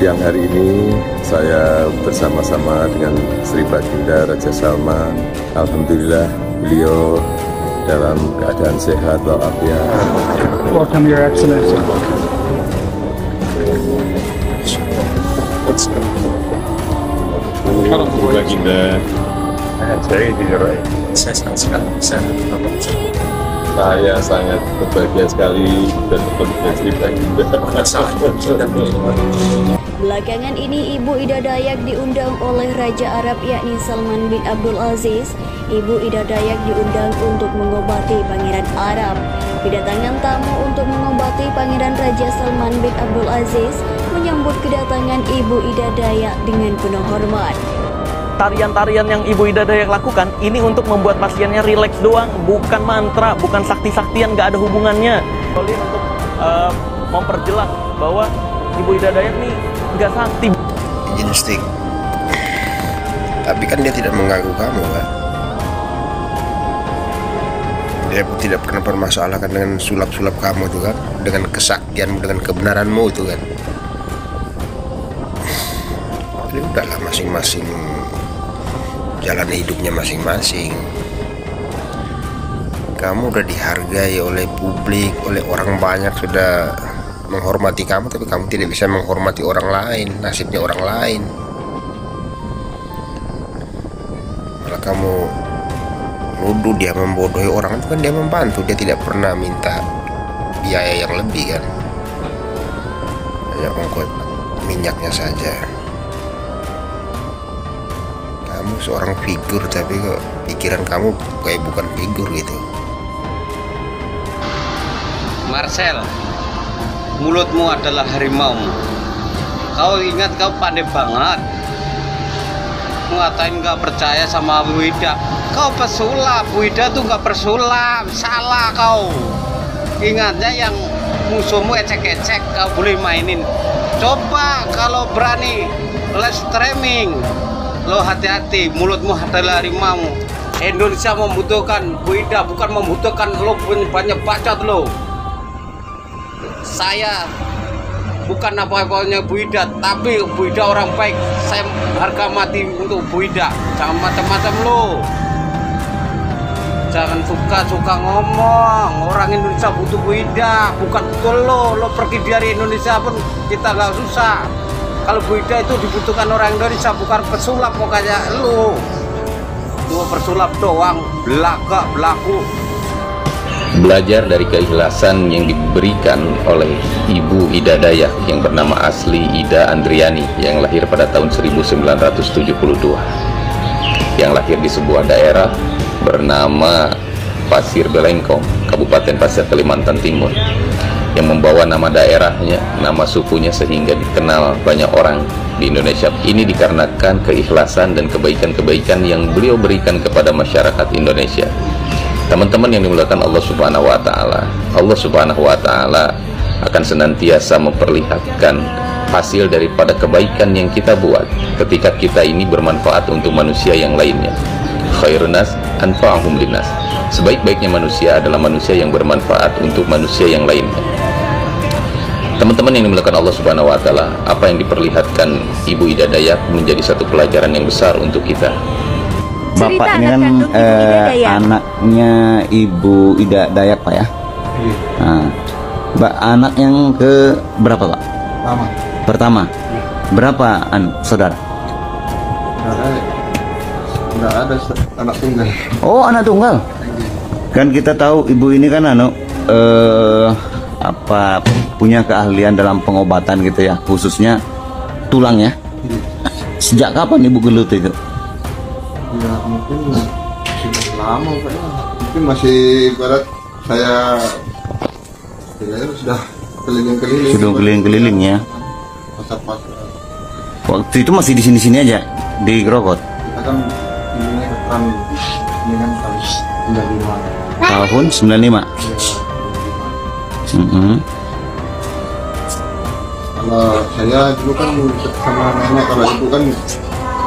siang hari ini saya bersama-sama dengan Sri Baginda Raja Salman. Alhamdulillah beliau dalam keadaan sehat walafiat. Welcome, Your Excellency. Baginda. Saya sangat sekali bisa Saya sangat berbahagia sekali dan berbahagia Sri Baginda. Belakangan ini Ibu Ida Dayak diundang oleh Raja Arab yakni Salman bin Abdul Aziz. Ibu Ida Dayak diundang untuk mengobati Pangeran Arab. Kedatangan tamu untuk mengobati Pangeran Raja Salman bin Abdul Aziz menyambut kedatangan Ibu Ida Dayak dengan penuh hormat. Tarian-tarian yang Ibu Ida Dayak lakukan ini untuk membuat pasiennya rileks doang, bukan mantra, bukan sakti-saktian, nggak ada hubungannya. Untuk memperjelas bahwa Ibu Ida Dayak nih nggak sakti. Insting. Tapi kan dia tidak mengganggu kamu kan? Dia tidak pernah permasalahkan dengan sulap-sulap kamu tuh kan, dengan kesaktianmu, dengan kebenaranmu itu kan. Jadi udahlah, masing-masing jalan hidupnya masing-masing. Kamu udah dihargai oleh publik, oleh orang banyak, sudah menghormati kamu, tapi kamu tidak bisa menghormati orang lain, nasibnya orang lain. Malah kamu nuduh dia membodohi orang, itu kan dia membantu, dia tidak pernah minta biaya yang lebih kan, hanya ongkos minyaknya saja. Kamu seorang figur, tapi kok pikiran kamu kayak bukan figur gitu. Marcel, mulutmu adalah harimau. Kau ingat, kau pandai banget ngatain nggak percaya sama Bu Ida. Kau pesulap, Bu Ida tuh nggak persulap, salah kau. Ingatnya yang musuhmu ecek-ecek kau boleh mainin. Coba kalau berani live streaming, lo hati-hati, mulutmu adalah harimau. Indonesia membutuhkan Bu Ida, bukan membutuhkan lo banyak bacot lo. Saya bukan apa-apanya Bu Ida, tapi Bu Ida orang baik. Saya harga mati untuk Bu Ida. Jangan macam-macam lo. Jangan suka-suka ngomong. Orang Indonesia butuh Bu Ida, bukan betul lo. Lo pergi dari Indonesia pun kita nggak susah. Kalau Bu Ida itu dibutuhkan orang Indonesia, bukan pesulap kok kayak lo. Cuma persulap doang, belaka, belaku. Belajar dari keikhlasan yang diberikan oleh Ibu Ida Dayak yang bernama asli Ida Andriani, yang lahir pada tahun 1972, yang lahir di sebuah daerah bernama Pasir Belengkong, Kabupaten Pasir, Kalimantan Timur, yang membawa nama daerahnya, nama sukunya, sehingga dikenal banyak orang di Indonesia. Ini dikarenakan keikhlasan dan kebaikan-kebaikan yang beliau berikan kepada masyarakat Indonesia. Teman-teman yang dimuliakan Allah Subhanahu wa Ta'ala, Allah Subhanahu wa Ta'ala akan senantiasa memperlihatkan hasil daripada kebaikan yang kita buat ketika kita ini bermanfaat untuk manusia yang lainnya. Khairun nas anfa'uhum linnas. Sebaik-baiknya manusia adalah manusia yang bermanfaat untuk manusia yang lainnya. Teman-teman yang dimuliakan Allah Subhanahu wa Ta'ala, apa yang diperlihatkan Ibu Ida Dayak menjadi satu pelajaran yang besar untuk kita. Bapak ini kan anaknya Ibu Ida Dayak, Pak ya? Nah, anak yang ke berapa, Pak? Pertama. Berapa saudara? Tidak ada anak tunggal. Oh, anak tunggal. Kan kita tahu ibu ini kan punya keahlian dalam pengobatan gitu ya, khususnya tulang ya. Sejak kapan ibu gelut itu? Ya mungkin sudah lama Pak ya. Mungkin masih ibarat saya sudah keliling-keliling. Sudah keliling-keliling ya. Pasar-pasar. Waktu itu masih di sini-sini aja di Grogol. Kita kan ini keteran ini kan tahun 95. Kalau saya dulu kan sama nenek, kalau ibu kan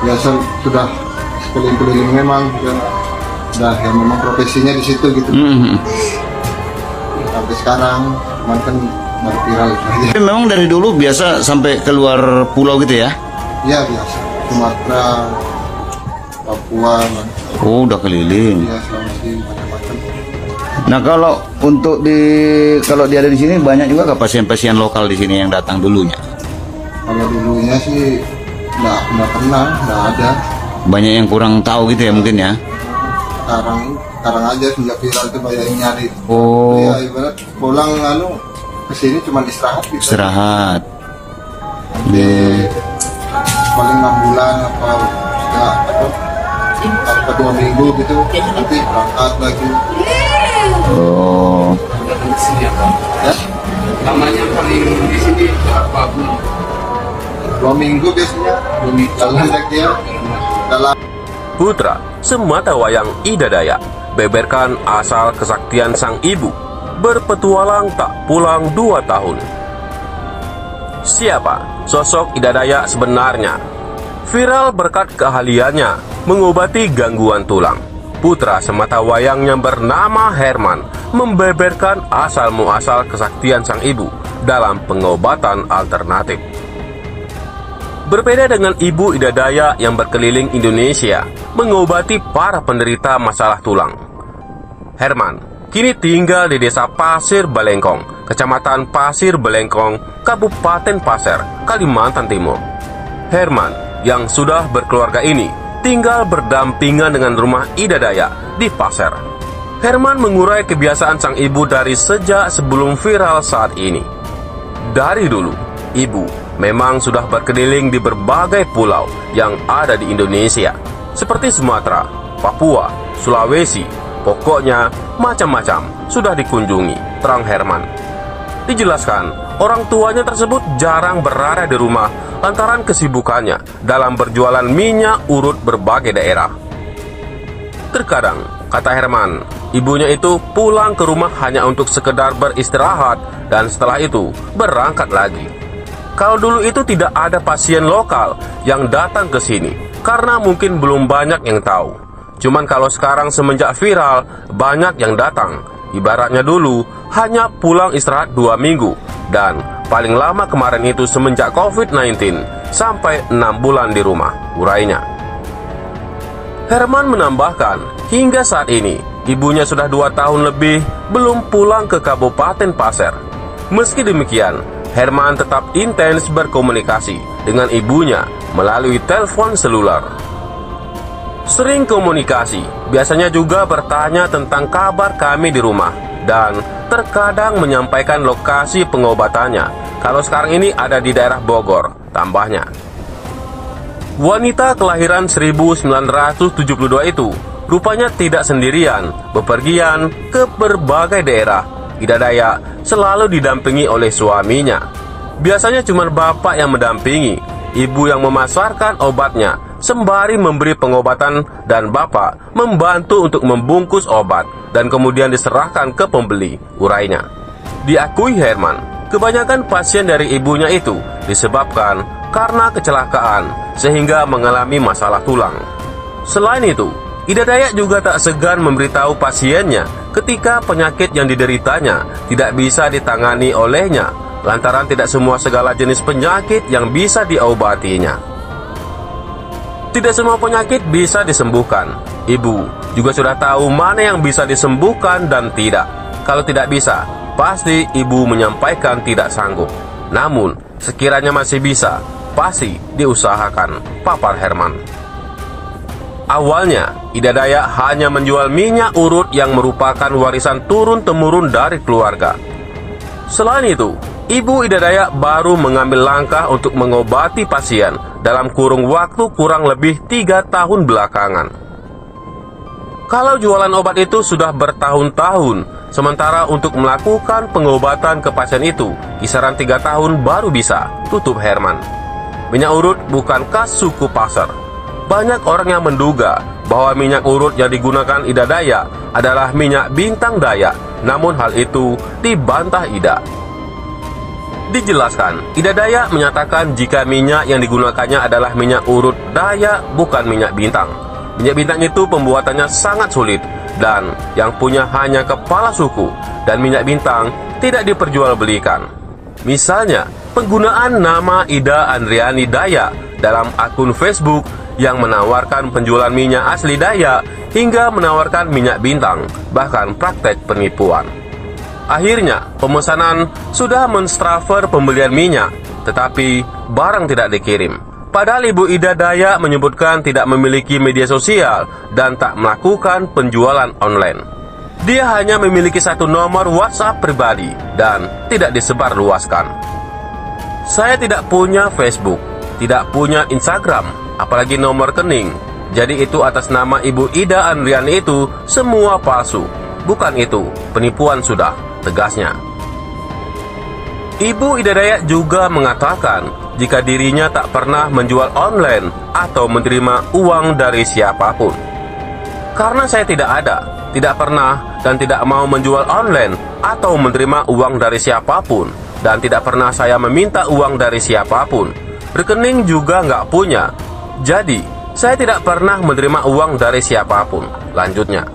biasa sudah keliling-keliling memang ya memang profesinya di situ gitu. Sampai sekarang, cuman kan baru viral itu aja. Tapi memang dari dulu biasa sampai keluar pulau gitu ya? Iya biasa, Sumatera, Papua. Oh, udah keliling. Iya, Sulawesi, macam-macam. Nah, kalau untuk kalau dia ada di sini banyak juga nggak pasien-pasien lokal di sini yang datang dulunya? Kalau dulunya sih nggak pernah, nggak ada. Banyak yang kurang tahu gitu ya mungkin ya? Sekarang aja sejak viral itu banyak yang nyari. Oh. Ya ibarat pulang kesini cuma istirahat gitu. Istirahat. Paling 6 bulan apa 2 minggu gitu nanti berangkat lagi. Oh. Ya? Namanya paling di sini berapa bulan? 2 minggu biasanya. Jalan lagi ya. Dalam Putra Sematawayang Ida Dayak beberkan asal kesaktian sang ibu, berpetualang tak pulang 2 tahun. Siapa sosok Ida Dayak sebenarnya? Viral berkat keahliannya mengobati gangguan tulang. Putra Sematawayang yang bernama Herman membeberkan asal-muasal kesaktian sang ibu dalam pengobatan alternatif. Berbeda dengan ibu Ida Dayak yang berkeliling Indonesia mengobati para penderita masalah tulang, Herman kini tinggal di desa Pasir Balengkong, Kecamatan Pasir Balengkong, Kabupaten Pasir, Kalimantan Timur. Herman yang sudah berkeluarga ini tinggal berdampingan dengan rumah Ida Dayak di Pasir. Herman mengurai kebiasaan sang ibu dari sejak sebelum viral saat ini. Dari dulu, ibu memang sudah berkeliling di berbagai pulau yang ada di Indonesia, seperti Sumatera, Papua, Sulawesi, pokoknya macam-macam sudah dikunjungi, terang Herman. Dijelaskan, orang tuanya tersebut jarang berada di rumah lantaran kesibukannya dalam berjualan minyak urut berbagai daerah. Terkadang, kata Herman, ibunya itu pulang ke rumah hanya untuk sekedar beristirahat dan setelah itu berangkat lagi. Kalau dulu itu tidak ada pasien lokal yang datang ke sini karena mungkin belum banyak yang tahu. Cuman kalau sekarang semenjak viral banyak yang datang. Ibaratnya dulu hanya pulang istirahat 2 minggu dan paling lama kemarin itu semenjak COVID-19 sampai 6 bulan di rumah, urainya. Herman menambahkan, hingga saat ini ibunya sudah 2 tahun lebih belum pulang ke Kabupaten Pasir. Meski demikian, Herman tetap intens berkomunikasi dengan ibunya melalui telepon seluler. Sering komunikasi, biasanya juga bertanya tentang kabar kami di rumah dan terkadang menyampaikan lokasi pengobatannya. Kalau sekarang ini ada di daerah Bogor, tambahnya. Wanita kelahiran 1972 itu rupanya tidak sendirian bepergian ke berbagai daerah. Ida Dayak selalu didampingi oleh suaminya. Biasanya cuma bapak yang mendampingi, ibu yang memasarkan obatnya sembari memberi pengobatan dan bapak membantu untuk membungkus obat dan kemudian diserahkan ke pembeli, urainya. Diakui Herman, kebanyakan pasien dari ibunya itu disebabkan karena kecelakaan sehingga mengalami masalah tulang. Selain itu, Ida Dayak juga tak segan memberitahu pasiennya ketika penyakit yang dideritanya tidak bisa ditangani olehnya, lantaran tidak semua segala jenis penyakit yang bisa diobatinya. Tidak semua penyakit bisa disembuhkan. Ibu juga sudah tahu mana yang bisa disembuhkan dan tidak. Kalau tidak bisa, pasti ibu menyampaikan tidak sanggup. Namun, sekiranya masih bisa, pasti diusahakan, papar Herman. Awalnya, Ida Dayak hanya menjual minyak urut yang merupakan warisan turun-temurun dari keluarga. Selain itu, ibu Ida Dayak baru mengambil langkah untuk mengobati pasien dalam kurung waktu kurang lebih 3 tahun belakangan. Kalau jualan obat itu sudah bertahun-tahun, sementara untuk melakukan pengobatan ke pasien itu, kisaran 3 tahun baru bisa, tutup Herman. Minyak urut bukan khas suku Pasir. Banyak orang yang menduga bahwa minyak urut yang digunakan Ida Dayak adalah minyak bintang Dayak, namun hal itu dibantah Ida. Dijelaskan, Ida Dayak menyatakan jika minyak yang digunakannya adalah minyak urut Dayak, bukan minyak bintang. Minyak bintang itu pembuatannya sangat sulit dan yang punya hanya kepala suku, dan minyak bintang tidak diperjualbelikan. Misalnya, penggunaan nama Ida Andriani Dayak dalam akun Facebook yang menawarkan penjualan minyak asli Dayak hingga menawarkan minyak bintang, bahkan praktek penipuan. Akhirnya, pemesanan sudah menstransfer pembelian minyak, tetapi barang tidak dikirim. Padahal Ibu Ida Dayak menyebutkan tidak memiliki media sosial dan tak melakukan penjualan online. Dia hanya memiliki satu nomor WhatsApp pribadi dan tidak disebarluaskan. Saya tidak punya Facebook, tidak punya Instagram, apalagi nomor rekening. Jadi itu atas nama Ibu Ida Andriani itu semua palsu. Bukan itu, penipuan sudah, tegasnya. Ibu Ida Dayak juga mengatakan jika dirinya tak pernah menjual online atau menerima uang dari siapapun. Karena saya tidak pernah dan tidak mau menjual online atau menerima uang dari siapapun, dan tidak pernah saya meminta uang dari siapapun. Rekening juga nggak punya. Jadi, saya tidak pernah menerima uang dari siapapun, lanjutnya.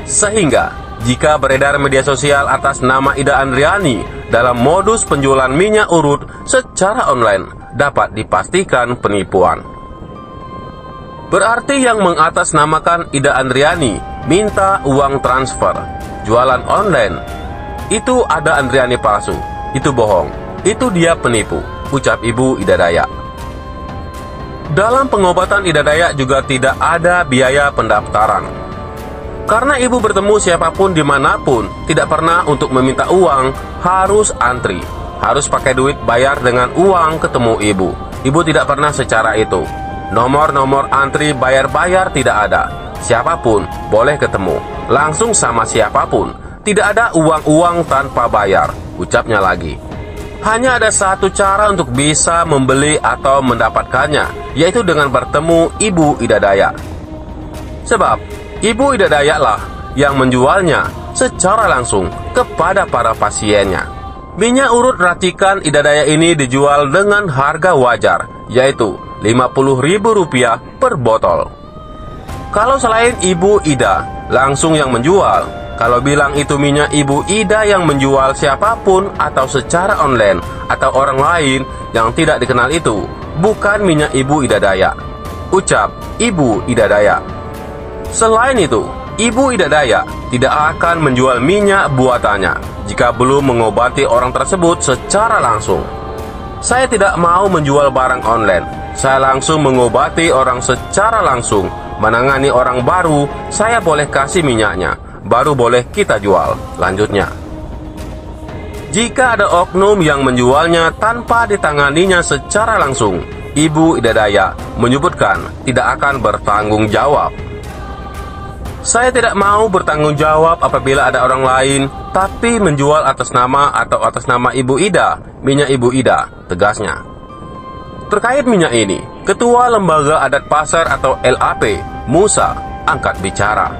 Sehingga, jika beredar media sosial atas nama Ida Andriani dalam modus penjualan minyak urut secara online, dapat dipastikan penipuan. Berarti yang mengatasnamakan Ida Andriani minta uang transfer, jualan online, itu ada Andriani palsu, itu bohong, itu dia penipu, ucap Ibu Ida Dayak. Dalam pengobatan Ida Dayak juga tidak ada biaya pendaftaran. Karena ibu bertemu siapapun dimanapun, tidak pernah untuk meminta uang, harus antri, harus pakai duit bayar dengan uang ketemu ibu. Ibu tidak pernah secara itu. Nomor-nomor antri bayar-bayar tidak ada. Siapapun boleh ketemu, langsung sama siapapun. Tidak ada uang-uang tanpa bayar, ucapnya lagi. Hanya ada satu cara untuk bisa membeli atau mendapatkannya, yaitu dengan bertemu Ibu Ida Dayak. Sebab Ibu Ida Dayaklah yang menjualnya secara langsung kepada para pasiennya. Minyak urut racikan Ida Dayak ini dijual dengan harga wajar, yaitu Rp50.000 per botol. Kalau selain Ibu Ida langsung yang menjual, kalau bilang itu minyak Ibu Ida yang menjual siapapun atau secara online atau orang lain yang tidak dikenal itu, bukan minyak Ibu Ida Dayak, ucap Ibu Ida Dayak. Selain itu, Ibu Ida Dayak tidak akan menjual minyak buatannya jika belum mengobati orang tersebut secara langsung. Saya tidak mau menjual barang online. Saya langsung mengobati orang secara langsung. Menangani orang baru, saya boleh kasih minyaknya, baru boleh kita jual, lanjutnya. Jika ada oknum yang menjualnya tanpa ditanganinya secara langsung, Ibu Ida Dayak menyebutkan tidak akan bertanggung jawab. Saya tidak mau bertanggung jawab apabila ada orang lain tapi menjual atas nama atau atas nama Ibu Ida, minyak Ibu Ida, tegasnya. Terkait minyak ini, Ketua Lembaga Adat Pasar atau LAP, Musa, angkat bicara.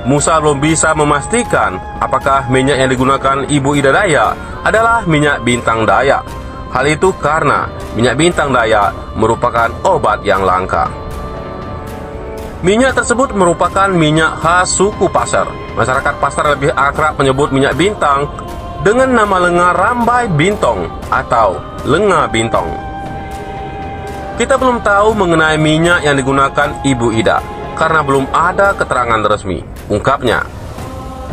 Musa belum bisa memastikan apakah minyak yang digunakan Ibu Ida Dayak adalah minyak bintang Dayak. Hal itu karena minyak bintang Dayak merupakan obat yang langka. Minyak tersebut merupakan minyak khas suku Pasar. Masyarakat Pasar lebih akrab menyebut minyak bintang dengan nama lenga Rambai Bintong atau lenga bintong. Kita belum tahu mengenai minyak yang digunakan Ibu Ida karena belum ada keterangan resmi, ungkapnya.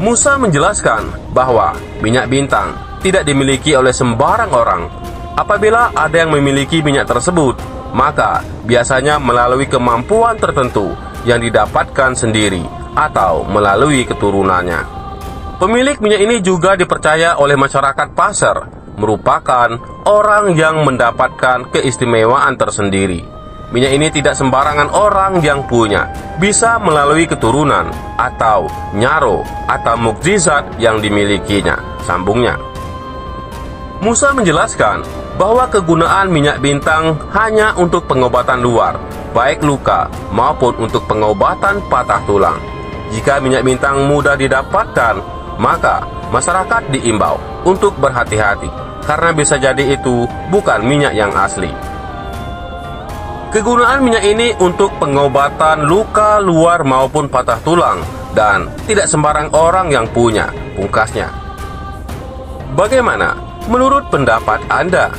Musa menjelaskan bahwa minyak bintang tidak dimiliki oleh sembarang orang. Apabila ada yang memiliki minyak tersebut, maka biasanya melalui kemampuan tertentu yang didapatkan sendiri atau melalui keturunannya. Pemilik minyak ini juga dipercaya oleh masyarakat Pasar merupakan orang yang mendapatkan keistimewaan tersendiri. Minyak ini tidak sembarangan orang yang punya, bisa melalui keturunan atau nyaro atau mukjizat yang dimilikinya, sambungnya. Musa menjelaskan bahwa kegunaan minyak bintang hanya untuk pengobatan luar, baik luka maupun untuk pengobatan patah tulang. Jika minyak bintang mudah didapatkan, maka masyarakat diimbau untuk berhati-hati, karena bisa jadi itu bukan minyak yang asli. Kegunaan minyak ini untuk pengobatan luka luar maupun patah tulang, dan tidak sembarang orang yang punya, pungkasnya. Bagaimana Menurut pendapat Anda,